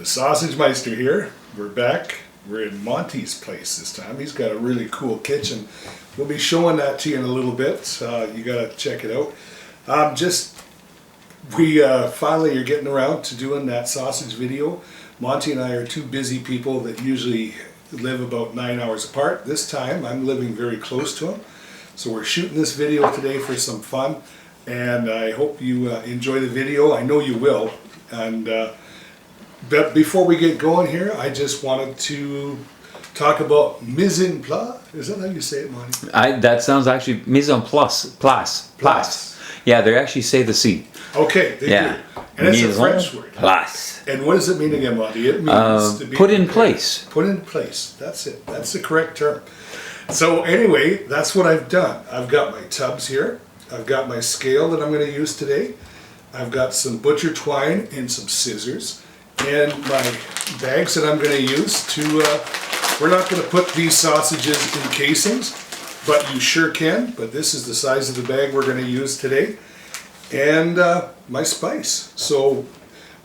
Sausage Meister here. We're back. We're in Monty's place this time. He's got a really cool kitchen. We'll be showing that to you in a little bit. You gotta check it out. We finally are getting around to doing that sausage video. Monty and I are two busy people that usually live about 9 hours apart. This time I'm living very close to him. So we're shooting this video today for some fun. And I hope you enjoy the video. I know you will. And but before we get going here, I just wanted to talk about mise en place. Is that how you say it, Marty? That sounds actually mise en place. Yeah, they actually say the C. Okay, they do. And it's a French word. Place. And what does it mean again, Marty? It means to be put in place. Put in place. That's it. That's the correct term. So anyway, that's what I've done. I've got my tubs here. I've got my scale that I'm going to use today. I've got some butcher twine and some scissors. And my bags that I'm going to use to, we're not going to put these sausages in casings, but you sure can. But this is the size of the bag we're going to use today. And my spice. So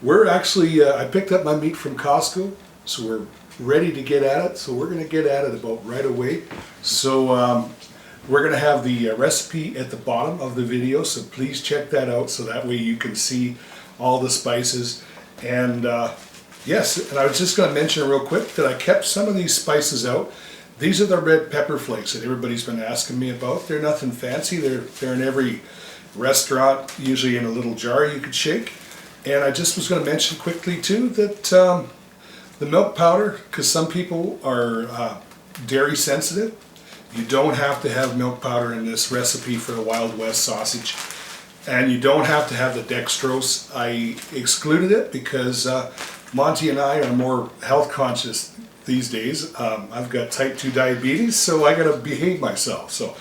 we're actually, I picked up my meat from Costco, so we're ready to get at it. So we're going to get at it about right away. So we're going to have the recipe at the bottom of the video, so please check that out so that way you can see all the spices. And yes, and I was just going to mention real quick that I kept some of these spices out. These are the red pepper flakes that everybody's been asking me about. They're nothing fancy. They're in every restaurant, usually in a little jar you could shake. And I just was going to mention quickly too that the milk powder, because some people are dairy sensitive, you don't have to have milk powder in this recipe for the Wild West sausage. And you don't have to have the dextrose. I excluded it because Monty and I are more health conscious these days. I've got type 2 diabetes, so I gotta behave myself. So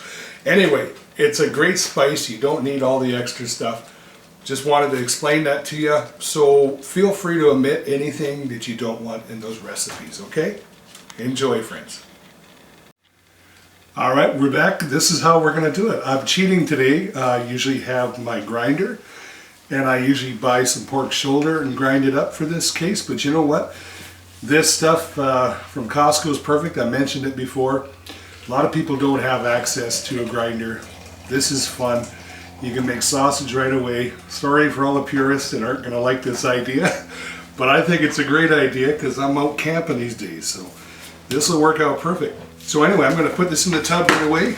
anyway, it's a great spice. You don't need all the extra stuff. Just wanted to explain that to you. So feel free to omit anything that you don't want in those recipes, okay? Enjoy, friends. All right, we're back. This is how we're going to do it. I'm cheating today. I usually have my grinder, and I usually buy some pork shoulder and grind it up for this case. But you know what? This stuff from Costco is perfect. I mentioned it before. A lot of people don't have access to a grinder. This is fun. You can make sausage right away. Sorry for all the purists that aren't going to like this idea, but I think it's a great idea because I'm out camping these days. So this will work out perfect. So anyway, I'm going to put this in the tub right away.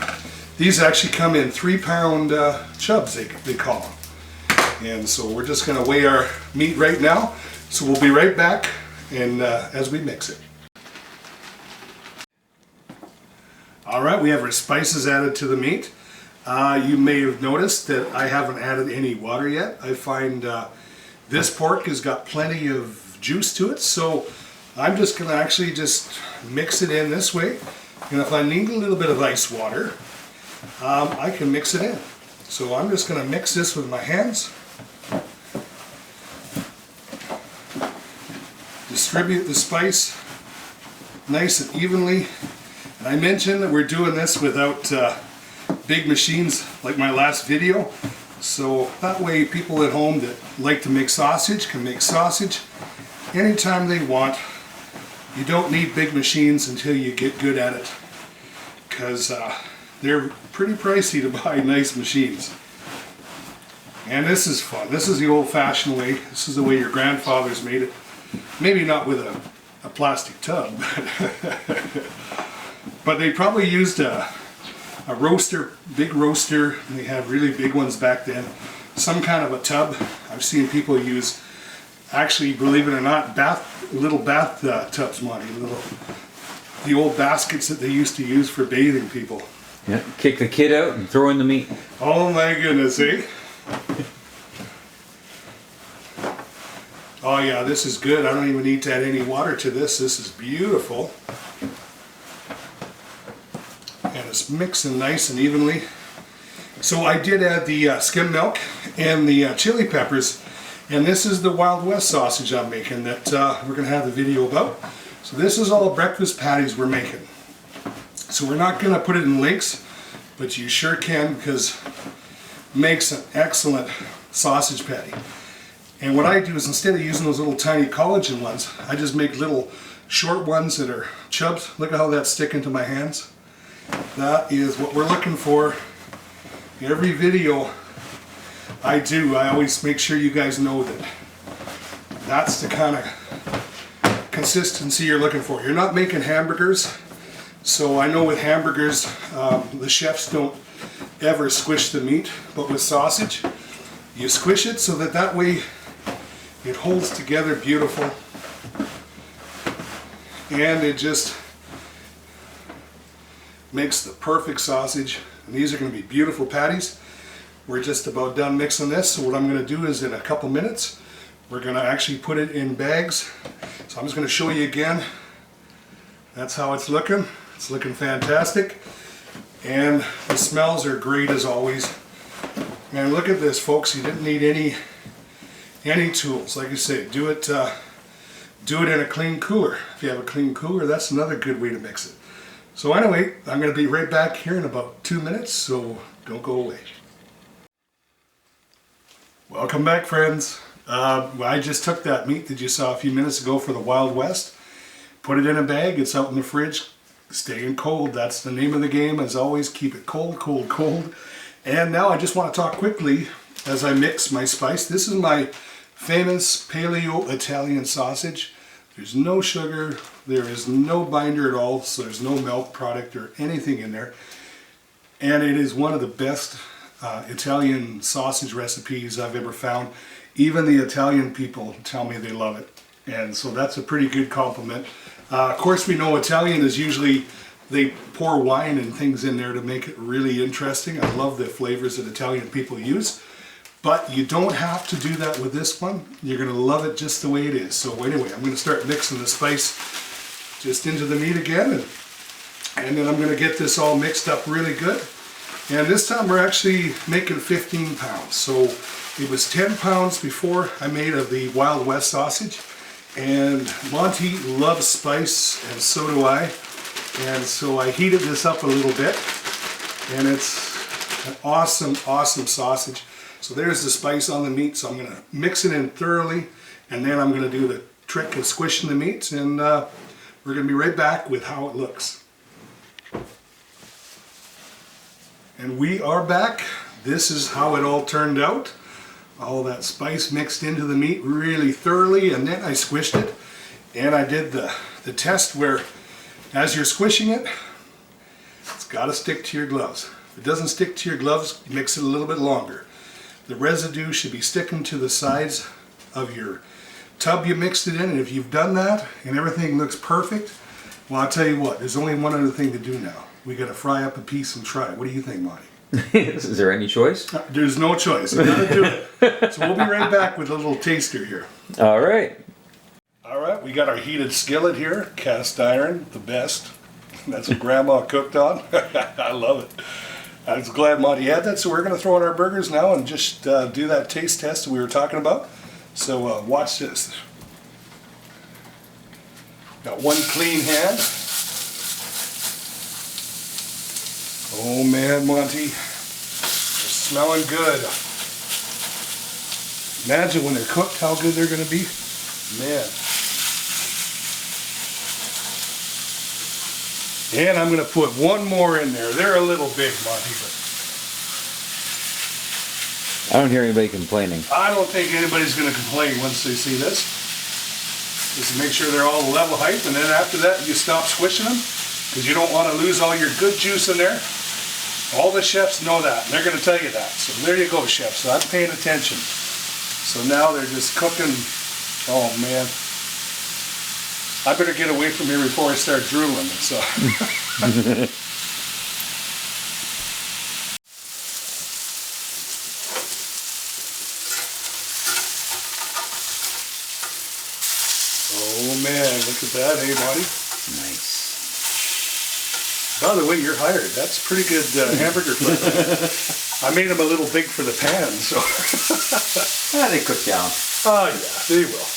These actually come in 3-pound chubs, they call them. And so we're just going to weigh our meat right now. So we'll be right back and as we mix it. All right, we have our spices added to the meat. You may have noticed that I haven't added any water yet. I find this pork has got plenty of juice to it. So I'm just going to actually just mix it in this way. And if I need a little bit of ice water, I can mix it in. So I'm just going to mix this with my hands. Distribute the spice nice and evenly. And I mentioned that we're doing this without big machines like my last video. So that way people at home that like to make sausage can make sausage anytime they want. You don't need big machines until you get good at it, because they're pretty pricey to buy nice machines. And this is fun. This is the old-fashioned way. This is the way your grandfathers made it. Maybe not with a plastic tub, but they probably used a roaster, big roaster. And they had really big ones back then. Some kind of a tub. I've seen people use, actually, believe it or not, little bath tubs, Monty. The old baskets that they used to use for bathing people. Yeah, kick the kid out and throw in the meat. Oh my goodness, eh? Oh yeah, this is good. I don't even need to add any water to this. This is beautiful. And it's mixing nice and evenly. So I did add the skim milk and the chili peppers. And this is the Wild West sausage I'm making that we're going to have the video about. So this is all breakfast patties we're making. So we're not going to put it in links, but you sure can, because it makes an excellent sausage patty. And what I do is instead of using those little tiny collagen ones, I just make little short ones that are chubs. Look at how that's sticking to my hands. That is what we're looking for. Every video I do, I always make sure you guys know that that's the kind of consistency you're looking for. You're not making hamburgers, so I know with hamburgers, the chefs don't ever squish the meat, but with sausage, you squish it so that way it holds together beautiful, and it just makes the perfect sausage. And these are going to be beautiful patties. We're just about done mixing this, so what I'm going to do is in a couple minutes we're going to actually put it in bags. So I'm just going to show you again. That's how it's looking. It's looking fantastic, and the smells are great as always. And look at this, folks. You didn't need any tools. Like I say, do it in a clean cooler. If you have a clean cooler, that's another good way to mix it. So anyway, I'm going to be right back here in about 2 minutes, so don't go away. Welcome back, friends. I just took that meat that you saw a few minutes ago for the Wild West, put it in a bag. It's out in the fridge, staying cold. That's the name of the game. As always, keep it cold, cold, cold. And now I just want to talk quickly as I mix my spice. This is my famous Paleo Italian sausage. There's no sugar, there is no binder at all, so there's no milk product or anything in there. And it is one of the best Italian sausage recipes I've ever found. Even the Italian people tell me they love it. And so that's a pretty good compliment. Of course, we know Italian is usually, they pour wine and things in there to make it really interesting. I love the flavors that Italian people use. But you don't have to do that with this one. You're going to love it just the way it is. So anyway, I'm going to start mixing the spice just into the meat again. And then I'm going to get this all mixed up really good. And this time we're actually making 15 pounds. So it was 10 pounds before I made of the Wild West sausage. And Monty loves spice, and so do I. And so I heated this up a little bit. And it's an awesome, awesome sausage. So there's the spice on the meat, so I'm going to mix it in thoroughly, and then I'm going to do the trick of squishing the meat, and we're going to be right back with how it looks. And we are back. This is how it all turned out. All that spice mixed into the meat really thoroughly, and then I squished it, and I did the test where as you're squishing it, it's got to stick to your gloves. If it doesn't stick to your gloves, mix it a little bit longer. The residue should be sticking to the sides of your tub you mixed it in, and if you've done that and everything looks perfect, well, I'll tell you what, there's only one other thing to do now. We got to fry up a piece and try it. What do you think, Marty? Is there any choice? There's no choice. You got to do it. So we'll be right back with a little taster here. All right. All right, we got our heated skillet here, cast iron, the best. That's what Grandma cooked on. I love it. I was glad Monty had that, so we're going to throw in our burgers now and just do that taste test that we were talking about. So watch this. Got one clean hand. Oh man, Monty, they're smelling good. Imagine when they're cooked how good they're going to be. Man. And I'm going to put one more in there. They're a little big, Marty, but I don't hear anybody complaining. I don't think anybody's going to complain once they see this. Just make sure they're all level height, and then after that you stop squishing them because you don't want to lose all your good juice in there. All the chefs know that, and they're going to tell you that. So there you go, chefs. So I'm paying attention. So now they're just cooking. Oh man. I better get away from here before I start drooling. So. Oh man, look at that, hey Marty? Nice. By the way, you're hired. That's pretty good hamburger fry. I made them a little big for the pan, so. They cook down. Oh yeah, they will.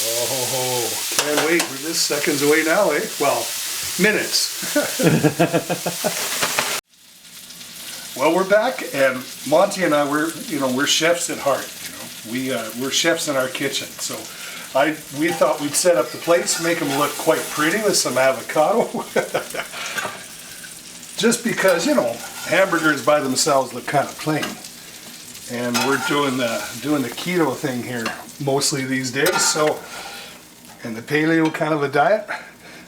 Oh, can't wait. We're just seconds away now, eh? Well, minutes. Well, we're back, and Monty and I, we're chefs at heart, you know. we're chefs in our kitchen. So we thought we'd set up the plates, make them look quite pretty with some avocado. Just because, you know, hamburgers by themselves look kind of plain. And we're doing the keto thing here mostly these days. So, and the paleo kind of a diet.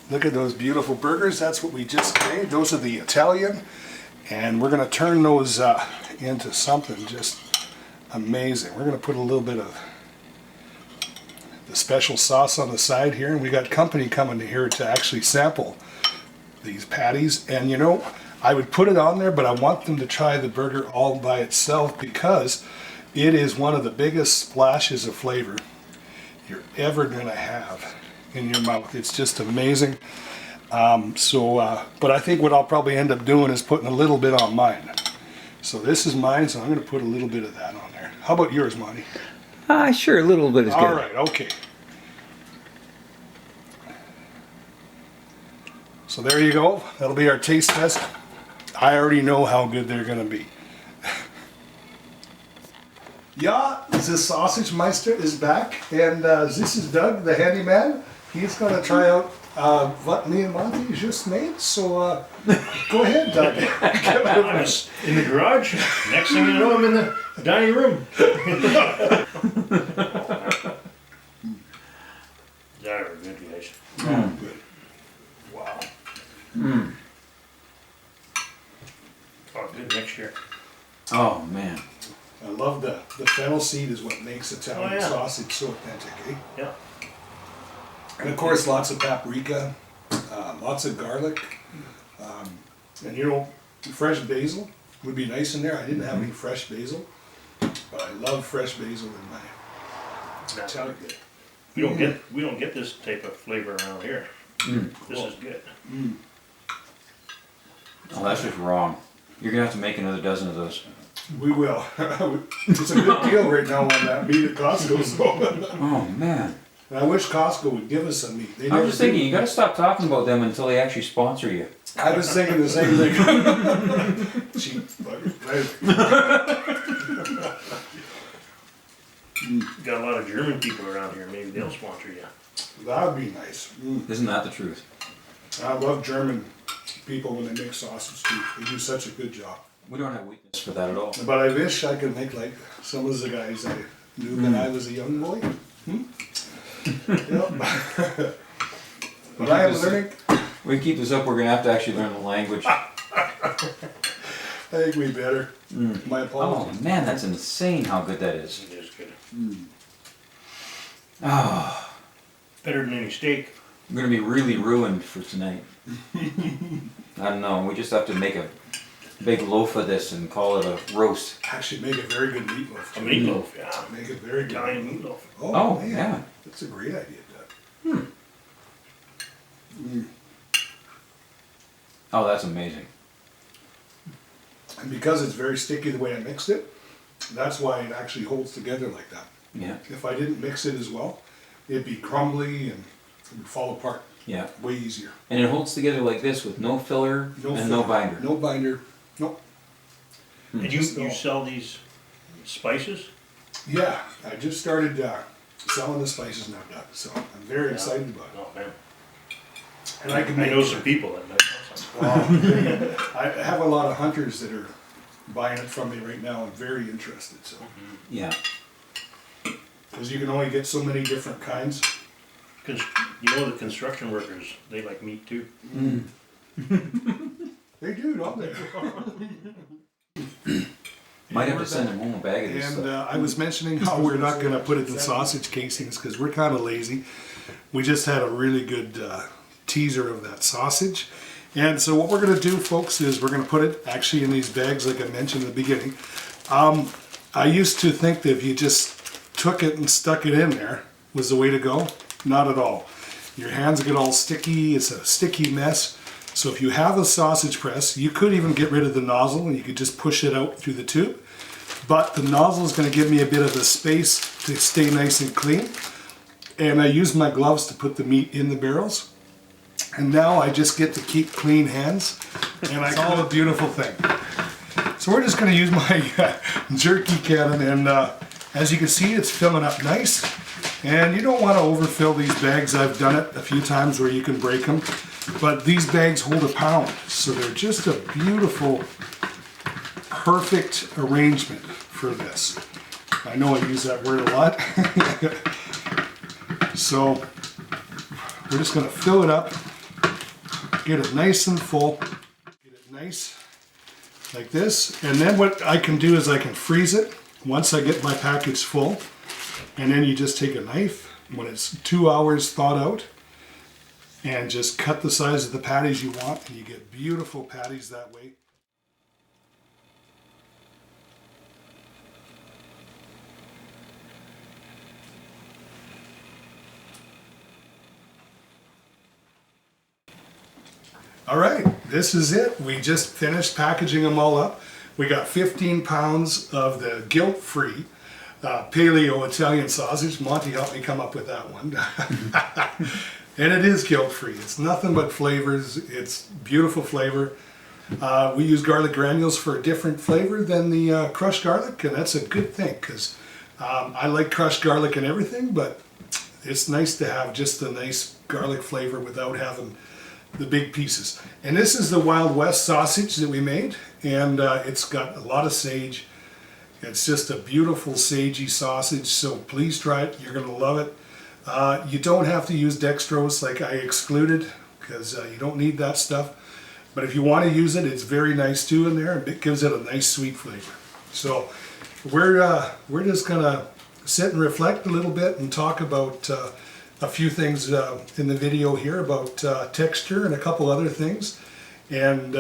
Look at those beautiful burgers. That's what we just made. Those are the Italian. And we're going to turn those into something just amazing. We're going to put a little bit of the special sauce on the side here. And we got company coming here to actually sample these patties. And you know, I would put it on there, but I want them to try the burger all by itself because it is one of the biggest splashes of flavor you're ever going to have in your mouth. It's just amazing. But I think what I'll probably end up doing is putting a little bit on mine. So this is mine, so I'm going to put a little bit of that on there. How about yours, Marty? Sure, a little bit is good. All right, okay. So there you go. That'll be our taste test. I already know how good they're going to be. Yeah, the sausage Meister is back, and this is Doug, the handyman. He's going to try out what me and Monty just made. So go ahead, Doug. I was in the garage. Next thing you know, I'm in the dining room. That are good, guys. Oh, good. Wow. Mm. Oh, good mixture. Oh man. I love the fennel seed is what makes Italian sausage so authentic, eh? Yeah. And of course, lots of paprika, lots of garlic, and you know, fresh basil would be nice in there. I didn't have any fresh basil, but I love fresh basil in my That's Italian. good. We don't get this type of flavor around here. This is good. Oh, that's just wrong. You're gonna have to make another dozen of those. We will. It's a good deal right now on that meat at Costco. So. Oh man. And I wish Costco would give us some meat. They I never was thinking do. you gotta stop talking about them until they actually sponsor you. I was thinking the same thing. Cheap bugger. Got a lot of German people around here. Maybe they'll sponsor you. That would be nice. Isn't that the truth? I love German people when they make sausage too. They do such a good job. We don't have weakness for that at all. But I wish I could make like some of the guys I knew when I was a young boy. Yep. But I am learning. We keep this up, we're gonna have to actually learn the language. I think we better. My Oh apologies. man, that's insane how good that is. It is good. Oh, Better than any steak. I'm gonna be really ruined for tonight. I don't know, we just have to make a big loaf of this and call it a roast. Actually, make a very good meatloaf. A too. meatloaf, yeah. Make it very good. Italian meatloaf. Oh, man. yeah. That's a great idea, Doug. Oh, that's amazing. And because it's very sticky the way I mixed it, that's why it actually holds together like that. Yeah, If I didn't mix it as well, it'd be crumbly and it would fall apart yeah. way easier. And it holds together like this with no filler and no filler, binder. No binder. Nope. And you sell these spices? Yeah, I just started selling the spices now, Doug, so I'm very excited about it. Oh, man. And I can I make know some people that make some. I have a lot of hunters that are buying it from me right now. I'm very interested, so Yeah. because you can only get so many different kinds. You know the construction workers, they like meat too. They do, don't they? Might have to send them home a bag of this And stuff. I was mentioning how we're not going to put it in sausage casings because we're kind of lazy. We just had a really good teaser of that sausage. And so what we're going to do, folks, is we're going to put it actually in these bags like I mentioned in the beginning. I used to think that if you just took it and stuck it in there was the way to go. Not at all. Your hands get all sticky. It's a sticky mess. So if you have a sausage press, you could even get rid of the nozzle and you could just push it out through the tube. But the nozzle is going to give me a bit of a space to stay nice and clean. And I use my gloves to put the meat in the barrels. And now I just get to keep clean hands. And I call it a beautiful thing. So we're just going to use my jerky cannon and As you can see, it's filling up nice. And you don't want to overfill these bags. I've done it a few times where you can break them. But these bags hold a pound. So they're just a beautiful, perfect arrangement for this. I know I use that word a lot. So we're just going to fill it up, get it nice and full, get it nice like this. And then what I can do is I can freeze it once I get my package full. And then you just take a knife when it's 2 hours thawed out and just cut the size of the patties you want, and you get beautiful patties that way. All right, this is it. We just finished packaging them all up. We got 15 pounds of the guilt-free paleo Italian sausage. Monty helped me come up with that one. And it is guilt-free. It's nothing but flavors. It's beautiful flavor. We use garlic granules for a different flavor than the crushed garlic, and that's a good thing because I like crushed garlic and everything, but it's nice to have just a nice garlic flavor without having the big pieces. And this is the Wild West sausage that we made, and it's got a lot of sage. It's just a beautiful sagey sausage, so please try it. You're going to love it. You don't have to use dextrose like I excluded because you don't need that stuff. But if you want to use it, it's very nice too in there, and it gives it a nice sweet flavor. So we're just going to sit and reflect a little bit and talk about a few things in the video here about texture and a couple other things. And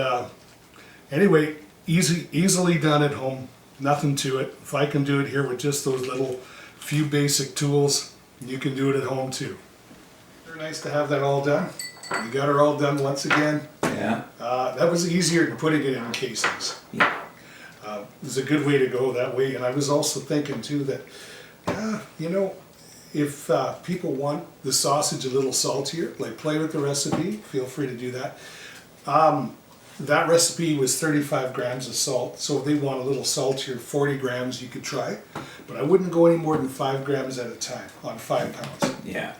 anyway, easily done at home. Nothing to it. If I can do it here with just those little few basic tools, you can do it at home too. Very nice to have that all done. We got her all done once again. Yeah. That was easier than putting it in casings. Yeah. It was a good way to go that way. And I was also thinking too that, you know, if people want the sausage a little saltier, like play with the recipe, feel free to do that. That recipe was 35 grams of salt, so if they want a little saltier, 40 grams you could try. But I wouldn't go any more than 5 grams at a time on 5 pounds. Yeah.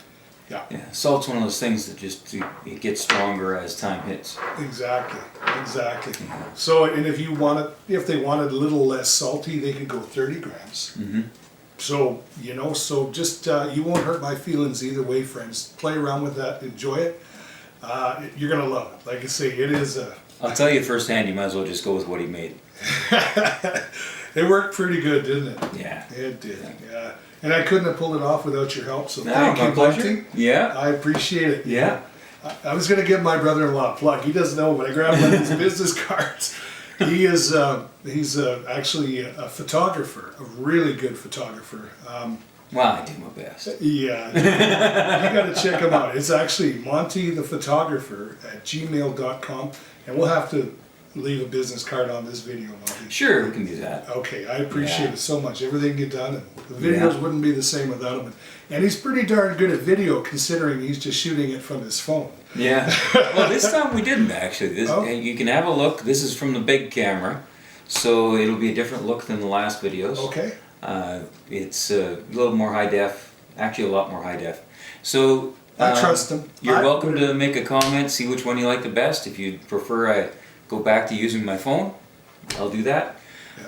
Yeah. Yeah. Salt's one of those things that just it gets stronger as time hits. Exactly. Exactly. So, and if you want it, if they wanted a little less salty, they could go 30 grams. Mm-hmm. So, you know, so just, you won't hurt my feelings either way, friends. Play around with that, enjoy it. You're going to love it. Like I say, it is a... I'll tell you firsthand, you might as well just go with what he made. It worked pretty good, didn't it? Yeah. It did, yeah. And I couldn't have pulled it off without your help, so No, thank my you, pleasure. Monty. Yeah. I appreciate it. Yeah. I was going to give my brother-in-law a plug. He doesn't know, but I grabbed one of his business cards. He is he's actually a photographer, a really good photographer. Well, I do my best. Yeah, you got to check him out. It's actually Monty the Photographer at gmail.com, and we'll have to leave a business card on this video, Monty. Sure, we can do that. Okay, I appreciate it so much. Everything you've done, and the Yeah. videos wouldn't be the same without him. And he's pretty darn good at video, considering he's just shooting it from his phone. Yeah. Well, this time we didn't actually. This, Oh. You can have a look. This is from the big camera, so it'll be a different look than the last videos. Okay. It's a little more high def. Actually, a lot more high def. So I trust him. You're welcome to make a comment. See which one you like the best. If you prefer, I go back to using my phone. I'll do that.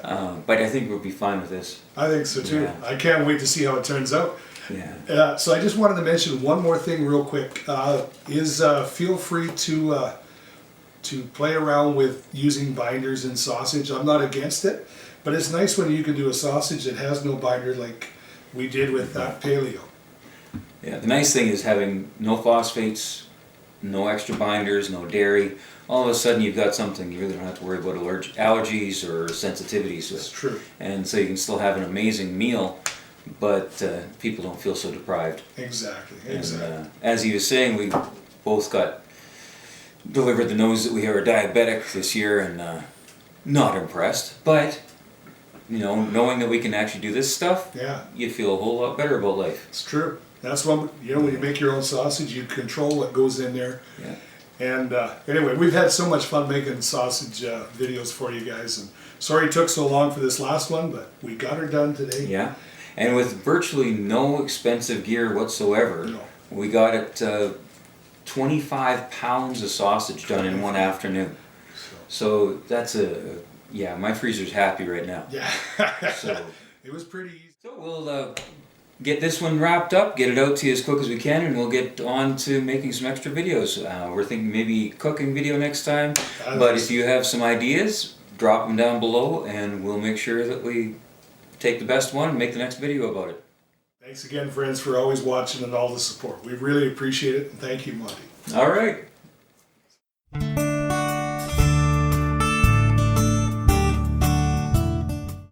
Yeah. But I think we'll be fine with this. I think so too. Yeah. I can't wait to see how it turns out. Yeah. So I just wanted to mention one more thing real quick. Feel free to play around with using binders in sausage. I'm not against it, but it's nice when you can do a sausage that has no binder like we did with that paleo. Yeah. The nice thing is having no phosphates, no extra binders, no dairy. All of a sudden you've got something you really don't have to worry about allergies or sensitivities with. That's true. And so you can still have an amazing meal, but people don't feel so deprived. Exactly. And, Exactly. as he was saying, we both got delivered the news that we are diabetic this year, and not impressed. But you know, knowing that we can actually do this stuff, Yeah, you feel a whole lot better about life. it's true. That's when when you make your own sausage, you control what goes in there. Yeah. And anyway, we've had so much fun making sausage videos for you guys. And sorry it took so long for this last one, but we got her done today. Yeah. And with virtually no expensive gear whatsoever, No. we got it 25 pounds of sausage done in one afternoon. So that's yeah, my freezer's happy right now. Yeah. So It was pretty easy. So we'll get this one wrapped up, get it out to you as quick as we can, and we'll get on to making some extra videos. We're thinking maybe cooking video next time, but if you have some ideas, drop them down below, and we'll make sure that we take the best one and make the next video about it. Thanks again, friends, for always watching and all the support. We really appreciate it, and thank you, Monty. All right.